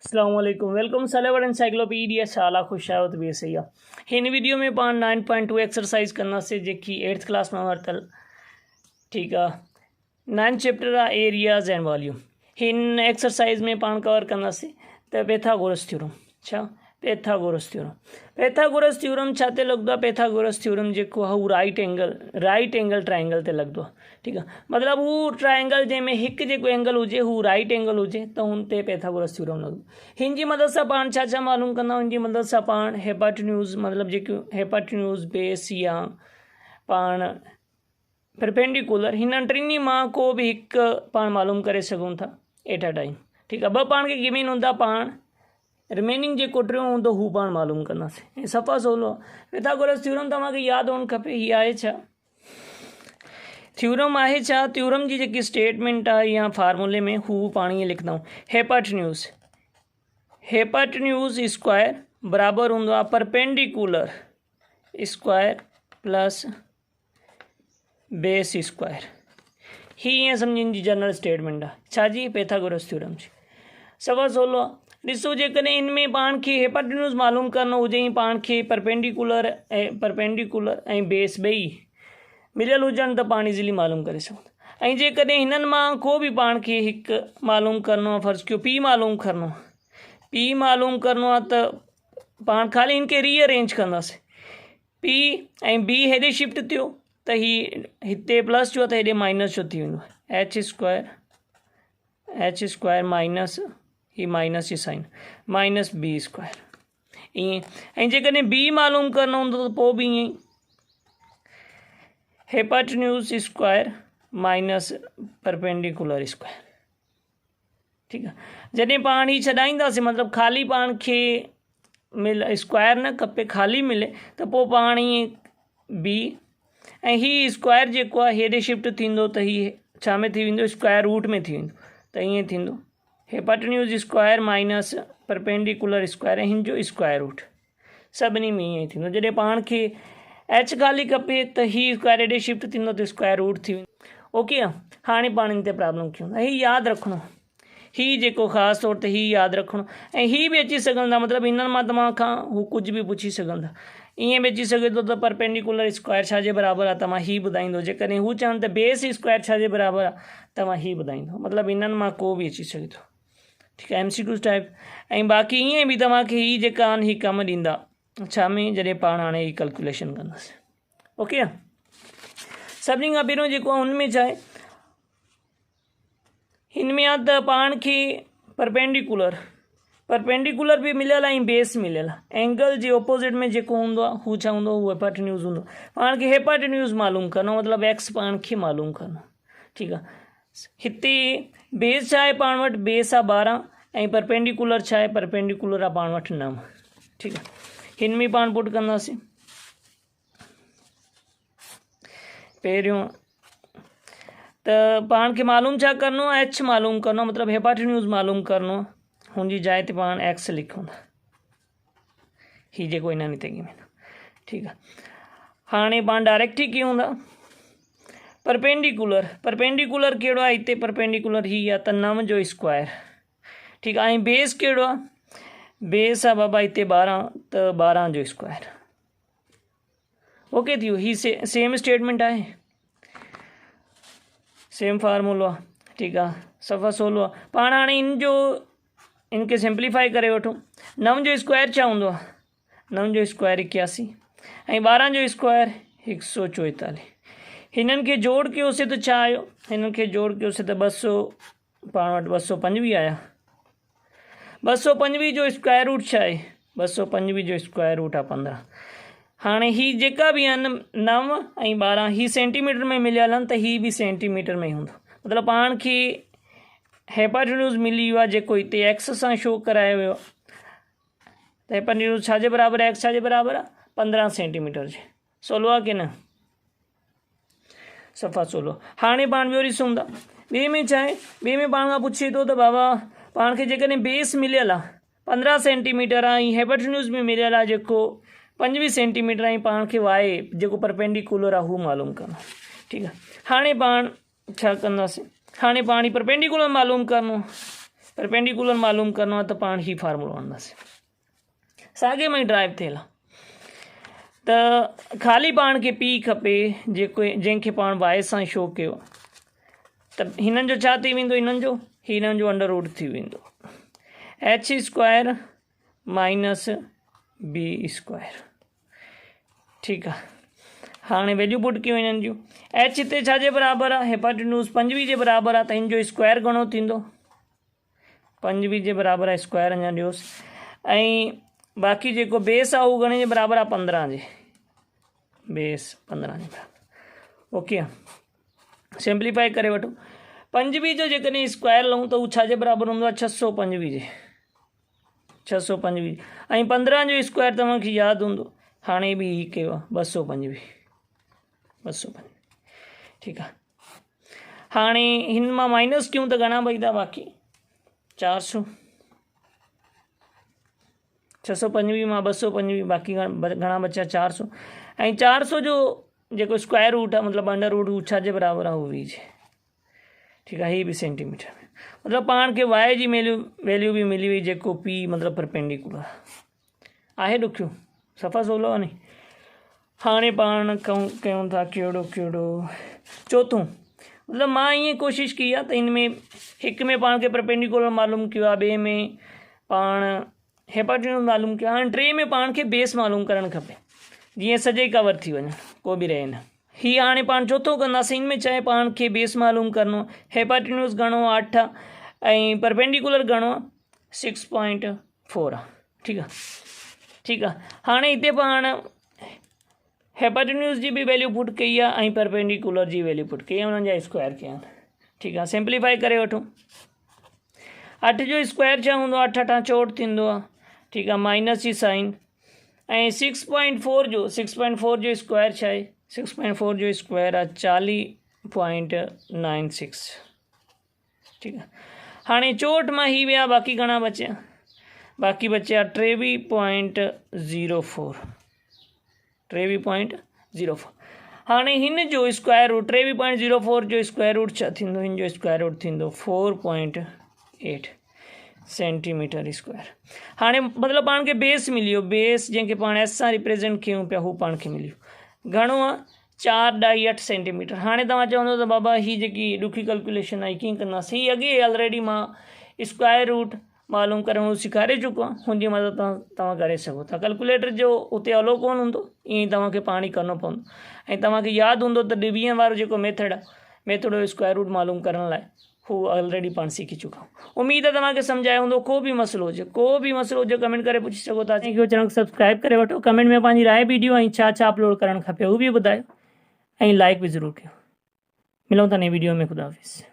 अस्सलाम वालेकुम welcome सलेवर encyclopedia शाला खुशावत भी सही हिन वीडियो में पान 9.2 एक्सरसाइज करना से जेकी 8th क्लास में वरतल ठीक है 9 चैप्टर आहे एरियाज एंड वॉल्यूम हिन एक्सरसाइज में पान कवर करना से तो पैथागोरस थ्योरम छा पैथागोरस थ्योरम छाते लगदो पैथागोरस थ्योरम जेको है राइट एंगल ट्रायंगल ते लगदो ठीक है मतलब वो ट्रायंगल जैमें एक जो एंगल हुए हू राइट एंगल हुए तो उन ते पैथागोरस थ्योरम लगदो हिन जी मदद से पान छा मालूम कंदा हिन जी मदद से पान हेपाटन्यूज मतलब जो हेपाटन्यूज बेस या पान परपेंडिकुलर हिन टिनी मां को भी एक पान मालूम करे सघूं था एट अ टाइम ठीक है ब पान के गिवन होंदा पान रिमेनिंग जो टियों होंदो हू पान मालूम कंदासीं सफ़ा सवलो पैथागोरस थ्योरम तव्हांखे यादि हुअणु खपे हीअ आहे छा थ्योरम आहे छा थ्योरम जी जेकी स्टेटमेंट आहे या फार्मूले में हू पाण ईअं लिखंदा आहियूं हेपाटन्यूज़ स्क्वायर बराबर होंदो आहे perpendicular square plus base square ही ईअं सम्झनि जी जनरल स्टेटमेंट आहे छा जी पैथागोरस थ्योरम जी सवा सवलो ॾिसो जेकॾहिं इनमें पाण खे हेपाटन्यूज़ मालूम करणो हुजे पाण खे परपेंडिकुलर ऐं बेस ॿई मिलियल हुजनि त पाण इज़िली मालूम करे सघूं ऐं जेकॾहिं हिननि मां को भी पाण खे हिकु मालूम करणो आहे फ़र्ज़ु कयो पी मालूम करणो आहे त पाण ख़ाली हिनखे रीअरेंज कंदासीं पी ऐं बी हेॾे शिफ्ट थियो त ही हिते प्लस जो त हेॾे माइनस जो थी वेंदो एच स्क्वायर माइनस ही माइनस जी साइन माइनस बी स्क्वायर ईअं ऐं जेकॾहिं बी मालूम करणो हूंदो त पोइ बि ईअं ई हेपाटन्यूज़ स्क्वायर माइनस परपेंडिकुलर स्क्वायर ठीक है जॾहिं पाण ही छॾाईंदासीं मतलब खाली पाण खे स्क्वायर न खपे खाली मिले त पोइ पाण ईअं बी ऐं ही स्क्वायर जेको आहे हेॾे शिफ्ट थींदो त ही छा में थी वेंदो स्क्वायर रूट में थी वेंदो त ईअं थींदो हेपाटन्यूज़ स्क्वायर माइनस परपेंडिकुलर स्क्वायर ऐं हिन जो स्क्वायर रूट सभिनी में ईअं थींदो जॾहिं पाण खे एच खाली खपे त ही स्क्वायर हेॾे शिफ्ट थींदो त स्क्वायर रूट थी वेंदो ओके हाणे पाण इन ते प्रॉब्लम कयूं ही यादि रखिणो ही जेको ख़ासि तौर ते ही यादि रखिणो ऐं ही बि अची सघंदा मतिलबु हिननि मां तव्हां खां हू कुझु बि पुछी सघंदा ईअं बि अची सघे थो त परपेंडिकुलर स्क्वायर छाजे बराबरि आहे तव्हां ही ॿुधाईंदो जेकॾहिं हू चवनि त बेस स्क्वायर छाजे बराबरि आहे तव्हां ही ॿुधाईंदो मतिलबु हिननि मां को बि अची सघे थो ठीक है MCQ टाइप ऐं बाक़ी ईअं बि तव्हांखे ही जेका आहिनि ही कमु ॾींदा छा में जॾहिं पाण हाणे ही कैलकुलेशन कंदासीं ओके सभिनी खां पहिरियों जेको आहे हुनमें छा आहे हिन में आहे त पाण खे परपेंडिकुलर भी मिलियल आहे ऐं बेस मिलियल आहे एंगल जे ऑपोजिट में जेको हूंदो आहे हू छा हूंदो हू हेपाटन्यूज़ हूंदो पाण खे हेपाटन्यूज़ मालूम करणो मतिलबु एक्स पाण खे मालूम करणो ठीकु आहे हिते बेस छा आहे पाण वटि बेस आहे 12 ऐं परपेंडिकुलर छा आहे परपेंडिकुलर आहे पाण वटि 9 ठीकु आहे हिन में पाण पुट कंदासीं पहिरियों त पाण खे मालूम छा करणो आहे एच मालूम करणो मतिलबु हेपाटन्यूज़ मालूम करणो हुनजी जाइ ते पाण एक्स लिखूं था ही जेको हिननि ते गिवन ठीकु आहे हाणे पाण डायरेक्ट ई कयूं था परपेंडिकुलर कहिड़ो आहे हिते परपेंडिकुलर ही आहे त 9 जो स्क्वायर ठीकु आहे ऐं बेस कहिड़ो आहे बेस आहे बाबा हिते 12 त 12 जो स्क्वायर ओके थियो ही सेम स्टेटमेंट आहे सेम फार्मूलो आहे ठीकु आहे सफ़ा सवलो आहे पाण हाणे इनके सिंप्लीफाई करे वठो 9 जो स्क्वायर छा हूंदो आहे 9 जो स्क्वायर 81 ऐं 12 जो स्क्वायर 144 हिननि खे जोड़ कयोसीं त छा आयो हिननि खे जोड़ कयोसीं त 200 पाण वटि 225 आया 225 जो स्क्वायर रूट छा आहे 225 जो स्क्वायर रूट आहे 15 हाणे ही जेका बि आहिनि 9 ऐं 12 ही सेंटीमीटर में मिलियल आहिनि त ही बि सेंटीमीटर में ई हूंदो मतिलबु पाण खे हेपाटन्यूज़ मिली वियो आहे जेको हिते एक्स सां शो करायो वियो त हेपाटन्यूज़ छाजे बराबरि आहे एक्स छाजे बराबरि आहे 15 सेंटीमीटर जे सवलो आहे की न सफ़ा सवलो हाणे पाण ॿियो ॾिसूं था ॿिए में छा आहे ॿिए में पाण खां पुछे थो त बाबा पाण खे जेकॾहिं बेस मिलियल आहे 15 सेंटीमीटर आहे ऐं हेपाटन्यूज़ में मिलियल आहे जेको 25 सेंटीमीटर ऐं पाण खे वाए जेको परपेंडिकुलर आहे हू मालूम करणो ठीकु आहे हाणे पाण छा कंदासीं हाणे पाण परपेंडिकुलर मालूम करणो परपेंडिकुलर मालूम करिणो आहे त पाण ही फार्मूलो आणंदासीं। साॻे में ई ड्राइव थियल आहे त ख़ाली पाण खे पी खपे जंहिंखे पाण वाए सां शो कयो त हिननि जो छा थी वेंदो, हिननि जो अंडर रूट थी वेंदो H square minus B square. ठीकु आहे, हाणे वैल्यू पुट कयूं हिननि जूं। एच हिते छाजे बराबरि आहे, हिपाटिन्यूज़ 5 जे बराबरि आहे त हिन जो स्क्वायर घणो थींदो, 5 जे बराबरि आहे स्क्वायर अञा ॾियोसि। ऐं बाक़ी जेको बेस आहे उहो घणे जे बराबरि आहे, 15 जे, बेस 15 जे बराबरि। ओके, सिंप्लीफाई करे वठो। 5 जो जेकॾहिं स्क्वायर लऊं त उहो छाजे बराबरि हूंदो आहे, 625 जे, 625। ऐं 15 जो स्क्वायर तव्हांखे यादि हूंदो, हाणे बि ही कयो आहे 225, 225। ठीकु आहे, हाणे हिन मां माइनस कयूं त घणा बचंदा, बाक़ी 400, 625 मां 225 बाक़ी घणा बचा 400। ऐं 400 जो जेको स्क्वायर रूट आहे मतिलबु अंडर रूट हू छाजे बराबरि आहे, हू 20 जे। ठीकु आहे, हीअ बि सेंटीमीटर में, मतिलबु पाण खे वाए जी वैल्यू बि मिली वई जेको पी मतिलबु परपेंडिकुलर आहे। ॾुखियो, सफ़ा सवलो आहे नी। हाणे पाण कयूं था कहिड़ो चौथों, मतिलबु मां ईअं कोशिशि कई आहे त हिन में हिक में पाण खे परपेंडिकुलर मालूम कयो आहे, ॿिए में पाण हिपाटिन्यूज़ मालूम कयो आहे, हाणे 3 में पाण खे बेस मालूम करणु खपे जीअं सॼे कवर थी वञे, को बि रहे न। हीअ हाणे पाण चौथों कंदासीं, हिन में चाहे पाण खे बेस मालूम करिणो, हिपाटिन्यूज़ घणो आहे 8 ऐं परपेंडिकुलर घणो आहे 6.4 आहे। ठीकु आहे, हाणे हिते पाण हिपाटिन्यूज़ जी बि वैल्यू पुट कई आहे ऐं परपेंडिकुलर जी वैल्यू पुट कई आहे, उन्हनि जा स्क्वायर कया आहिनि। ठीकु आहे, सिंप्लीफाई करे वठो। 8 जो स्क्वायर छा हूंदो आहे, 8 8 64 थींदो आहे। ठीकु आहे, माइनस जी साइन ऐं 6.4 जो स्क्वायर छा आहे, 6.4 जो स्क्वायर आहे 40.96। ठीकु आहे, हाणे 64 मां ही विया, बाक़ी घणा बचिया, बाक़ी बचिया 23.04, 23.04। हाणे हिन जो स्क्वायर रूट 23.04 जो स्क्वायर रूट छा थींदो, हिन जो स्क्वायर रूट थींदो 4.8 सेंटीमीटर स्क्वायर। हाणे मतिलबु पाण खे बेस मिलियो, बेस जंहिंखे पाण एस सां रिप्रेजेंट कयूं पिया, हू पाण खे मिलियो घणो आहे 4.8 सेंटीमीटर। हाणे तव्हां चवंदो त बाबा ही जेकी ॾुखी कैलकुलेशन आहे कीअं कंदासीं, हीअ अॻे ऑलरेडी मां स्क्वायर रूट मालूम करणु सेखारे चुको आहे, हुनजी मदद तव्हां करे सघो था। कैलकुलेटर जो उते अलो कोन हूंदो, ईअं ई तव्हांखे पाण ई करिणो पवंदो। ऐं तव्हांखे यादि हूंदो त डिवीजन वारो जेको मेथड आहे, मेथड जो स्क्वायर रूट मालूम करण लाइ, हू ऑलरेडी पाण सीखी चुका आहियूं। उमेद आहे तव्हांखे सम्झायो हूंदो। को बि मसइलो हुजे कमेंट करे पुछी सघो था। चैनल सब्सक्राइब करे वठो, कमेंट में पंहिंजी राय वीडियो ऐं छा छा अपलोड करणु खपे उहो बि ॿुधायो, ऐं लाइक बि ज़रूरु कयो। मिलूं था नई वीडियो में, ख़ुदा हाफ़िज़।